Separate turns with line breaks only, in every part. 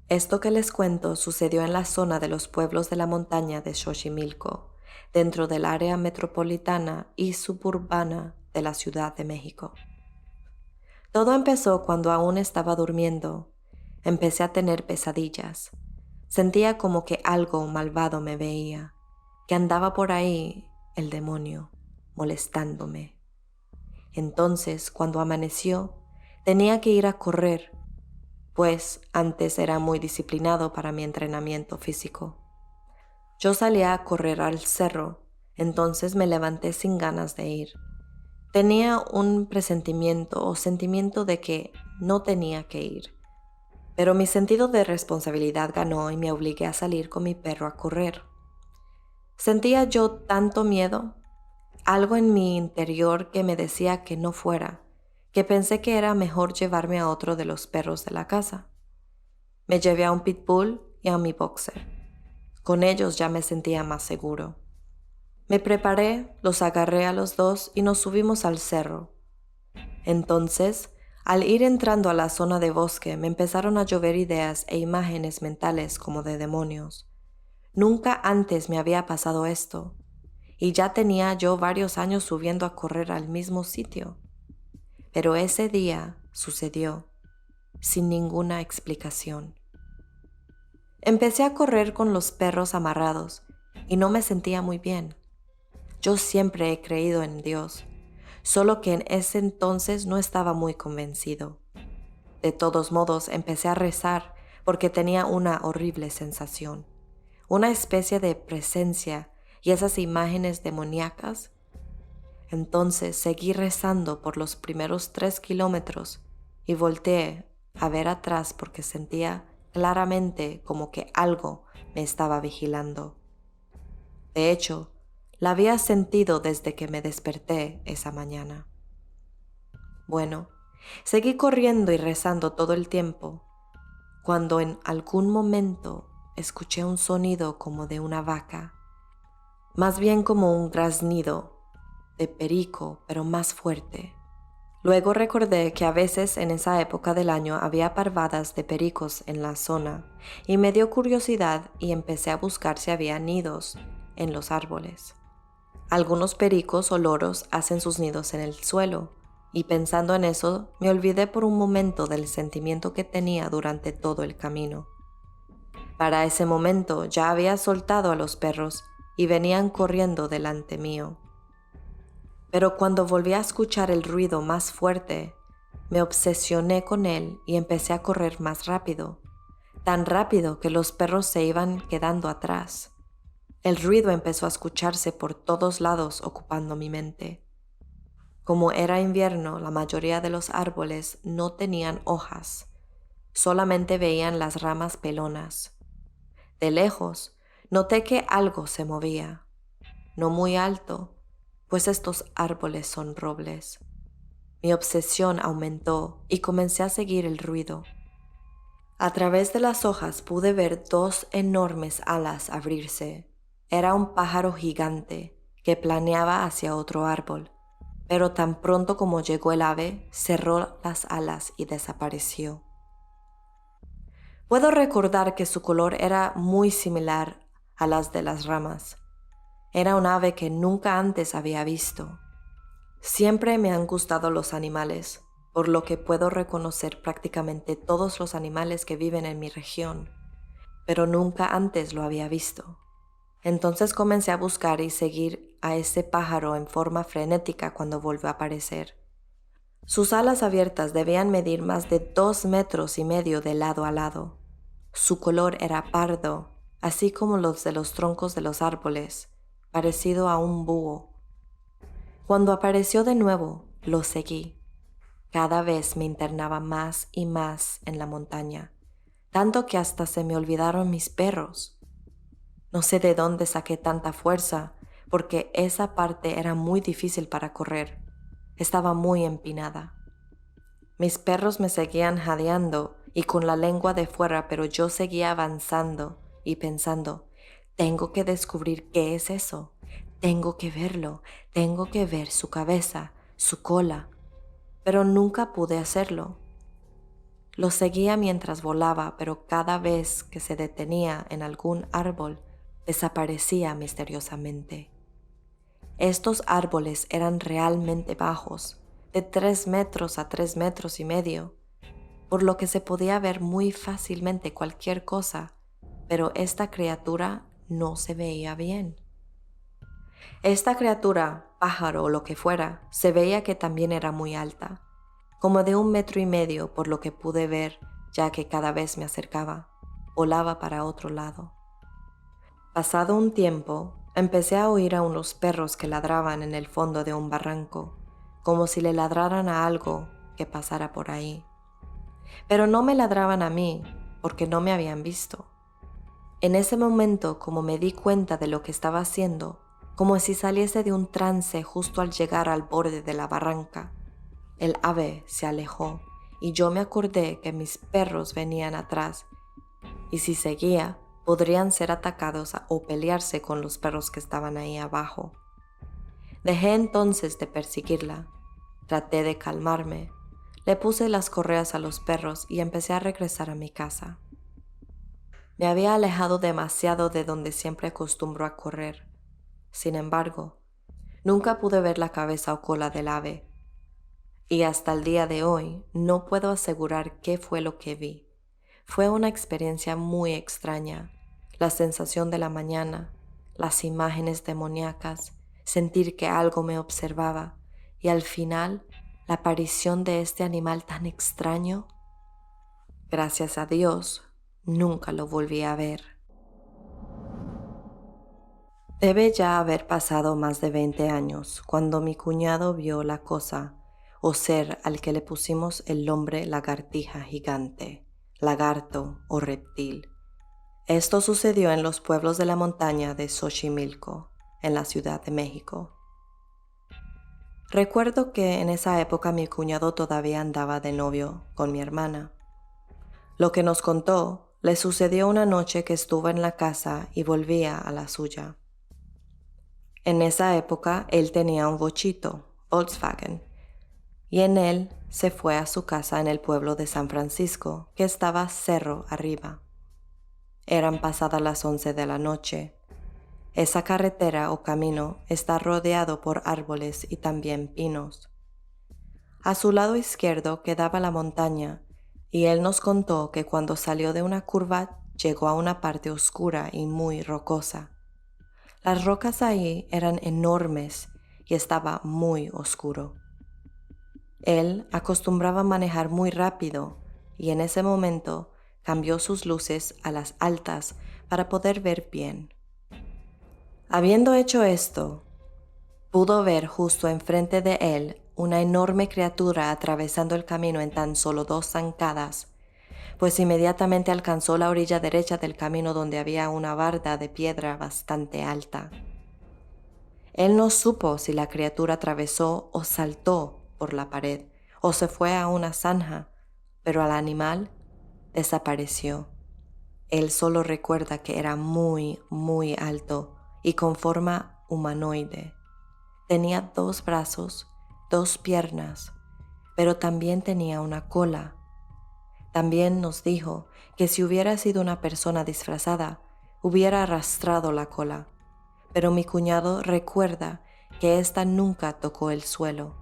Esto que les cuento sucedió en la zona de los pueblos de la montaña de Xochimilco, dentro del área metropolitana y suburbana de la Ciudad de México. Todo empezó cuando aún estaba durmiendo. Empecé a tener pesadillas. Sentía como que algo malvado me veía, que andaba por ahí el demonio, molestándome. Entonces, cuando amaneció, tenía que ir a correr, pues antes era muy disciplinado para mi entrenamiento físico. Yo salía a correr al cerro, entonces me levanté sin ganas de ir. Tenía un presentimiento o sentimiento de que no tenía que ir, pero mi sentido de responsabilidad ganó y me obligué a salir con mi perro a correr. Sentía yo tanto miedo, algo en mi interior que me decía que no fuera, que pensé que era mejor llevarme a otro de los perros de la casa. Me llevé a un pitbull y a mi boxer. Con ellos ya me sentía más seguro. Me preparé, los agarré a los dos y nos subimos al cerro. Entonces, al ir entrando a la zona de bosque, me empezaron a llover ideas e imágenes mentales como de demonios. Nunca antes me había pasado esto, y ya tenía yo varios años subiendo a correr al mismo sitio. Pero ese día sucedió, sin ninguna explicación. Empecé a correr con los perros amarrados, y no me sentía muy bien. Yo siempre he creído en Dios, solo que en ese entonces no estaba muy convencido. De todos modos, empecé a rezar porque tenía una horrible sensación, una especie de presencia y esas imágenes demoníacas. Entonces seguí rezando por los primeros 3 kilómetros y volteé a ver atrás porque sentía claramente como que algo me estaba vigilando. De hecho, la había sentido desde que me desperté esa mañana. Bueno, seguí corriendo y rezando todo el tiempo, cuando en algún momento escuché un sonido como de una vaca, más bien como un graznido de perico, pero más fuerte. Luego recordé que a veces en esa época del año había parvadas de pericos en la zona y me dio curiosidad y empecé a buscar si había nidos en los árboles. Algunos pericos o loros hacen sus nidos en el suelo, y pensando en eso me olvidé por un momento del sentimiento que tenía durante todo el camino. Para ese momento ya había soltado a los perros y venían corriendo delante mío. Pero cuando volví a escuchar el ruido más fuerte, me obsesioné con él y empecé a correr más rápido, tan rápido que los perros se iban quedando atrás. El ruido empezó a escucharse por todos lados ocupando mi mente. Como era invierno, la mayoría de los árboles no tenían hojas, solamente veían las ramas pelonas. De lejos, noté que algo se movía, no muy alto, pues estos árboles son robles. Mi obsesión aumentó y comencé a seguir el ruido. A través de las hojas pude ver 2 enormes alas abrirse. Era un pájaro gigante que planeaba hacia otro árbol, pero tan pronto como llegó el ave, cerró las alas y desapareció. Puedo recordar que su color era muy similar a las de las ramas. Era un ave que nunca antes había visto. Siempre me han gustado los animales, por lo que puedo reconocer prácticamente todos los animales que viven en mi región, pero nunca antes lo había visto. Entonces comencé a buscar y seguir a ese pájaro en forma frenética cuando volvió a aparecer. Sus alas abiertas debían medir más de 2,5 metros de lado a lado. Su color era pardo, así como los de los troncos de los árboles, parecido a un búho. Cuando apareció de nuevo, lo seguí. Cada vez me internaba más y más en la montaña, tanto que hasta se me olvidaron mis perros. No sé de dónde saqué tanta fuerza, porque esa parte era muy difícil para correr. Estaba muy empinada. Mis perros me seguían jadeando y con la lengua de fuera, pero yo seguía avanzando y pensando, tengo que descubrir qué es eso. Tengo que verlo, tengo que ver su cabeza, su cola. Pero nunca pude hacerlo. Lo seguía mientras volaba, pero cada vez que se detenía en algún árbol, desaparecía misteriosamente. Estos árboles eran realmente bajos, de 3 metros a 3,5 metros, por lo que se podía ver muy fácilmente cualquier cosa, pero esta criatura no se veía bien. Esta criatura, pájaro o lo que fuera, se veía que también era muy alta, como de 1,5 metros por lo que pude ver, ya que cada vez me acercaba, volaba para otro lado. Pasado un tiempo, empecé a oír a unos perros que ladraban en el fondo de un barranco, como si le ladraran a algo que pasara por ahí. Pero no me ladraban a mí, porque no me habían visto. En ese momento, como me di cuenta de lo que estaba haciendo, como si saliese de un trance justo al llegar al borde de la barranca, el ave se alejó y yo me acordé que mis perros venían atrás y si seguía, podrían ser atacados o pelearse con los perros que estaban ahí abajo. Dejé entonces de perseguirla. Traté de calmarme. Le puse las correas a los perros y empecé a regresar a mi casa. Me había alejado demasiado de donde siempre acostumbro a correr. Sin embargo, nunca pude ver la cabeza o cola del ave. Y hasta el día de hoy no puedo asegurar qué fue lo que vi. Fue una experiencia muy extraña. La sensación de la mañana, las imágenes demoníacas, sentir que algo me observaba y al final la aparición de este animal tan extraño. Gracias a Dios, nunca lo volví a ver. Debe ya haber pasado más de 20 años cuando mi cuñado vio la cosa o ser al que le pusimos el nombre lagartija gigante, lagarto o reptil. Esto sucedió en los pueblos de la montaña de Xochimilco, en la Ciudad de México. Recuerdo que en esa época mi cuñado todavía andaba de novio con mi hermana. Lo que nos contó le sucedió una noche que estuvo en la casa y volvía a la suya. En esa época él tenía un bochito, Volkswagen, y en él se fue a su casa en el pueblo de San Francisco, que estaba cerro arriba. Eran pasadas las 11 de la noche. Esa carretera o camino está rodeado por árboles y también pinos. A su lado izquierdo quedaba la montaña y él nos contó que cuando salió de una curva llegó a una parte oscura y muy rocosa. Las rocas ahí eran enormes y estaba muy oscuro. Él acostumbraba manejar muy rápido y en ese momento cambió sus luces a las altas para poder ver bien. Habiendo hecho esto, pudo ver justo enfrente de él una enorme criatura atravesando el camino en tan solo 2 zancadas, pues inmediatamente alcanzó la orilla derecha del camino donde había una barda de piedra bastante alta. Él no supo si la criatura atravesó o saltó por la pared o se fue a una zanja, pero al animal desapareció. Él solo recuerda que era muy, muy alto y con forma humanoide. Tenía 2 brazos, 2 piernas, pero también tenía una cola. También nos dijo que si hubiera sido una persona disfrazada, hubiera arrastrado la cola, pero mi cuñado recuerda que ésta nunca tocó el suelo.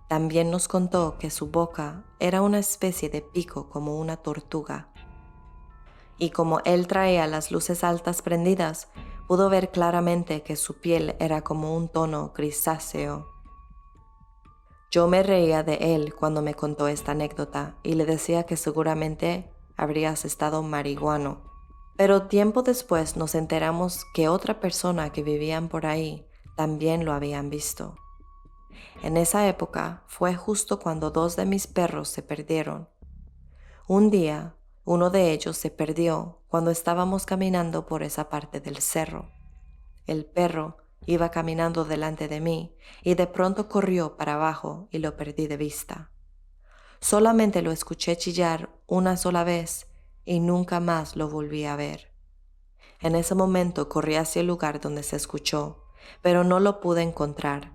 También nos contó que su boca era una especie de pico como una tortuga. Y como él traía las luces altas prendidas, pudo ver claramente que su piel era como un tono grisáceo. Yo me reía de él cuando me contó esta anécdota y le decía que seguramente habrías estado marihuano. Pero tiempo después nos enteramos que otra persona que vivían por ahí también lo habían visto. En esa época fue justo cuando 2 de mis perros se perdieron. Un día, uno de ellos se perdió cuando estábamos caminando por esa parte del cerro. El perro iba caminando delante de mí y de pronto corrió para abajo y lo perdí de vista. Solamente lo escuché chillar una sola vez y nunca más lo volví a ver. En ese momento corrí hacia el lugar donde se escuchó, pero no lo pude encontrar.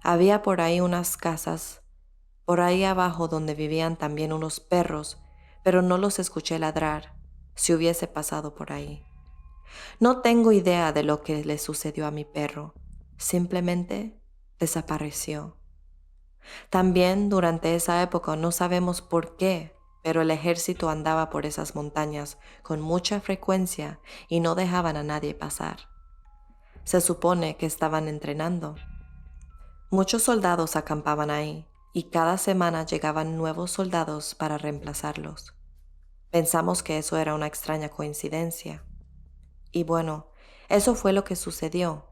Había por ahí unas casas, por ahí abajo donde vivían también unos perros, pero no los escuché ladrar si hubiese pasado por ahí. No tengo idea de lo que le sucedió a mi perro, simplemente desapareció. También durante esa época no sabemos por qué, pero el ejército andaba por esas montañas con mucha frecuencia y no dejaban a nadie pasar. Se supone que estaban entrenando. Muchos soldados acampaban ahí y cada semana llegaban nuevos soldados para reemplazarlos. Pensamos que eso era una extraña coincidencia. Y bueno, eso fue lo que sucedió.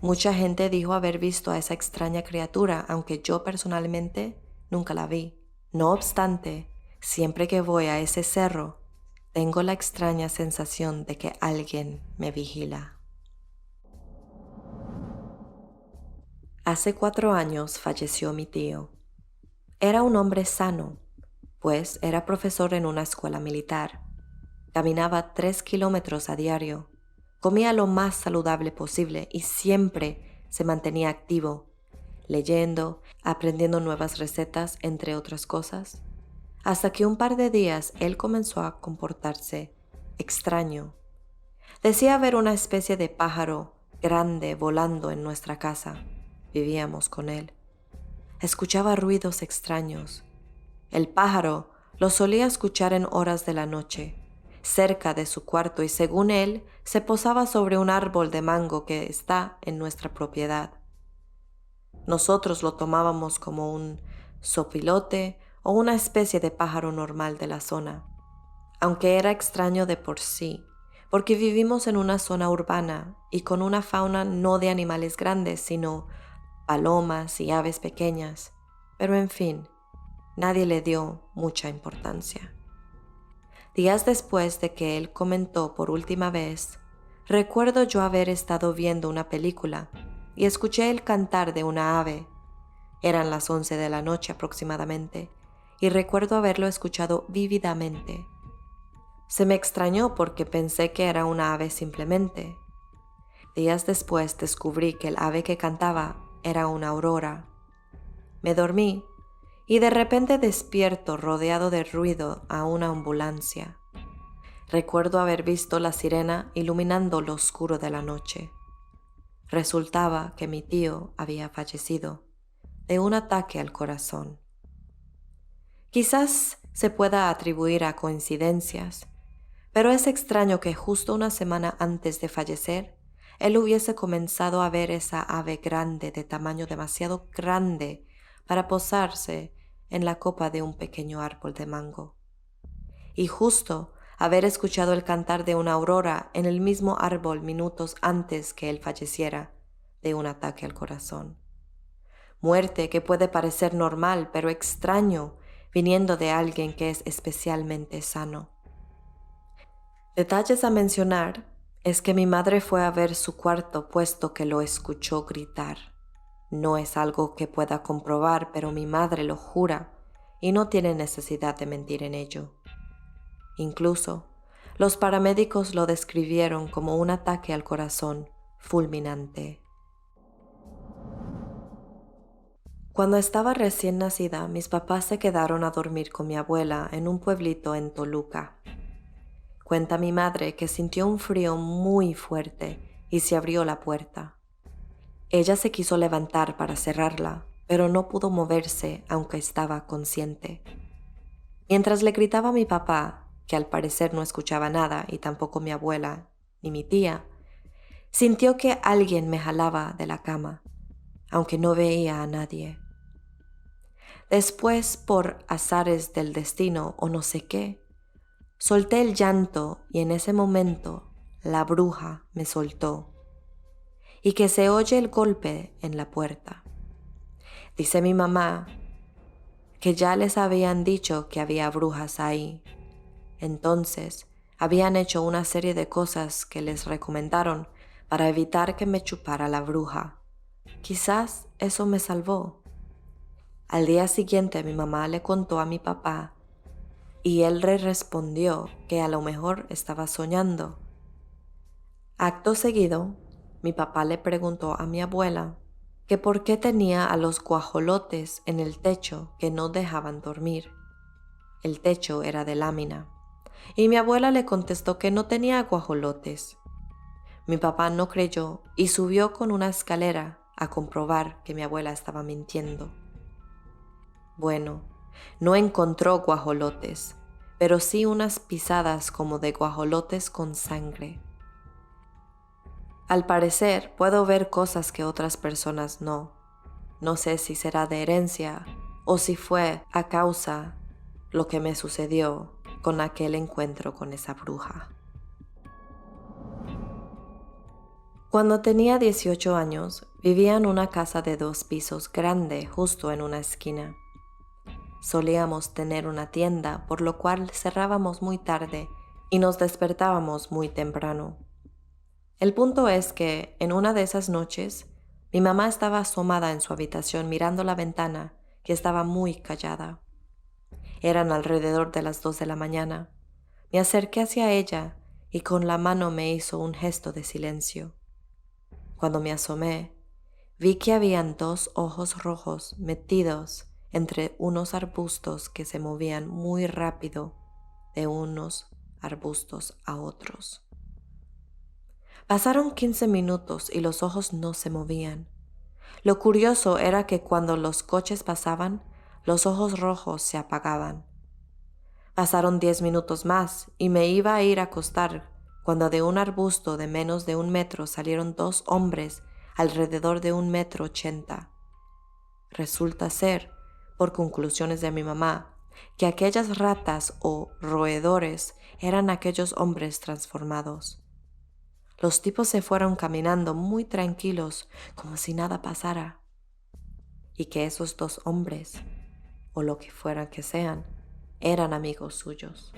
Mucha gente dijo haber visto a esa extraña criatura, aunque yo personalmente nunca la vi. No obstante, siempre que voy a ese cerro, tengo la extraña sensación de que alguien me vigila. Hace 4 años falleció mi tío. Era un hombre sano, pues era profesor en una escuela militar. Caminaba 3 kilómetros a diario, comía lo más saludable posible y siempre se mantenía activo, leyendo, aprendiendo nuevas recetas, entre otras cosas, hasta que un par de días él comenzó a comportarse extraño. Decía ver una especie de pájaro grande volando en nuestra casa. Vivíamos con él. Escuchaba ruidos extraños. El pájaro lo solía escuchar en horas de la noche, cerca de su cuarto, y según él, se posaba sobre un árbol de mango que está en nuestra propiedad. Nosotros lo tomábamos como un zopilote o una especie de pájaro normal de la zona, aunque era extraño de por sí, porque vivimos en una zona urbana y con una fauna no de animales grandes, sino palomas y aves pequeñas. Pero en fin, nadie le dio mucha importancia. Días después de que él comentó por última vez, recuerdo yo haber estado viendo una película y escuché el cantar de una ave. Eran las 11 de la noche aproximadamente, y recuerdo haberlo escuchado vívidamente. Se me extrañó porque pensé que era una ave simplemente. Días después descubrí que el ave que cantaba era una aurora. Me dormí y de repente despierto rodeado de ruido a una ambulancia. Recuerdo haber visto la sirena iluminando lo oscuro de la noche. Resultaba que mi tío había fallecido de un ataque al corazón. Quizás se pueda atribuir a coincidencias, pero es extraño que justo una semana antes de fallecer, él hubiese comenzado a ver esa ave grande, de tamaño demasiado grande para posarse en la copa de un pequeño árbol de mango. Y justo haber escuchado el cantar de una aurora en el mismo árbol minutos antes que él falleciera de un ataque al corazón. Muerte que puede parecer normal, pero extraño viniendo de alguien que es especialmente sano. Detalles a mencionar es que mi madre fue a ver su cuarto puesto que lo escuchó gritar. No es algo que pueda comprobar, pero mi madre lo jura y no tiene necesidad de mentir en ello. Incluso, los paramédicos lo describieron como un ataque al corazón fulminante. Cuando estaba recién nacida, mis papás se quedaron a dormir con mi abuela en un pueblito en Toluca. Cuenta mi madre que sintió un frío muy fuerte y se abrió la puerta. Ella se quiso levantar para cerrarla, pero no pudo moverse aunque estaba consciente. Mientras le gritaba a mi papá, que al parecer no escuchaba nada, y tampoco mi abuela ni mi tía, sintió que alguien me jalaba de la cama, aunque no veía a nadie. Después, por azares del destino o no sé qué, solté el llanto y en ese momento la bruja me soltó y que se oye el golpe en la puerta. Dice mi mamá que ya les habían dicho que había brujas ahí. Entonces, habían hecho una serie de cosas que les recomendaron para evitar que me chupara la bruja. Quizás eso me salvó. Al día siguiente mi mamá le contó a mi papá y él le respondió que a lo mejor estaba soñando. Acto seguido, mi papá le preguntó a mi abuela que por qué tenía a los guajolotes en el techo que no dejaban dormir. El techo era de lámina, y mi abuela le contestó que no tenía guajolotes. Mi papá no creyó y subió con una escalera a comprobar que mi abuela estaba mintiendo. Bueno, no encontró guajolotes, pero sí unas pisadas como de guajolotes con sangre. Al parecer, puedo ver cosas que otras personas no. No sé si será de herencia o si fue a causa lo que me sucedió con aquel encuentro con esa bruja. Cuando tenía 18 años, vivía en una casa de 2 pisos grande justo en una esquina. Solíamos tener una tienda, por lo cual cerrábamos muy tarde y nos despertábamos muy temprano. El punto es que, en una de esas noches, mi mamá estaba asomada en su habitación mirando la ventana, que estaba muy callada. Eran alrededor de las 2 de la mañana. Me acerqué hacia ella y con la mano me hizo un gesto de silencio. Cuando me asomé, vi que habían 2 ojos rojos metidos entre unos arbustos que se movían muy rápido de unos arbustos a otros. Pasaron 15 minutos y los ojos no se movían. Lo curioso era que cuando los coches pasaban, los ojos rojos se apagaban. Pasaron 10 minutos más y me iba a ir a acostar cuando de un arbusto de menos de 1 metro salieron 2 hombres alrededor de 1,80 m. Resulta ser, por conclusiones de mi mamá, que aquellas ratas o roedores eran aquellos hombres transformados. Los tipos se fueron caminando muy tranquilos, como si nada pasara, y que esos 2 hombres, o lo que fueran que sean, eran amigos suyos.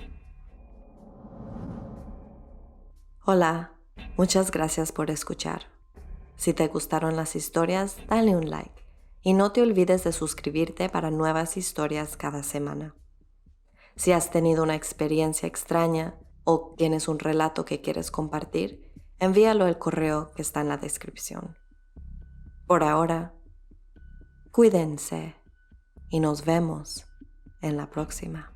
Hola, muchas gracias por escuchar. Si te gustaron las historias, dale un like y no te olvides de suscribirte para nuevas historias cada semana. Si has tenido una experiencia extraña o tienes un relato que quieres compartir, envíalo al correo que está en la descripción. Por ahora, cuídense y nos vemos en la próxima.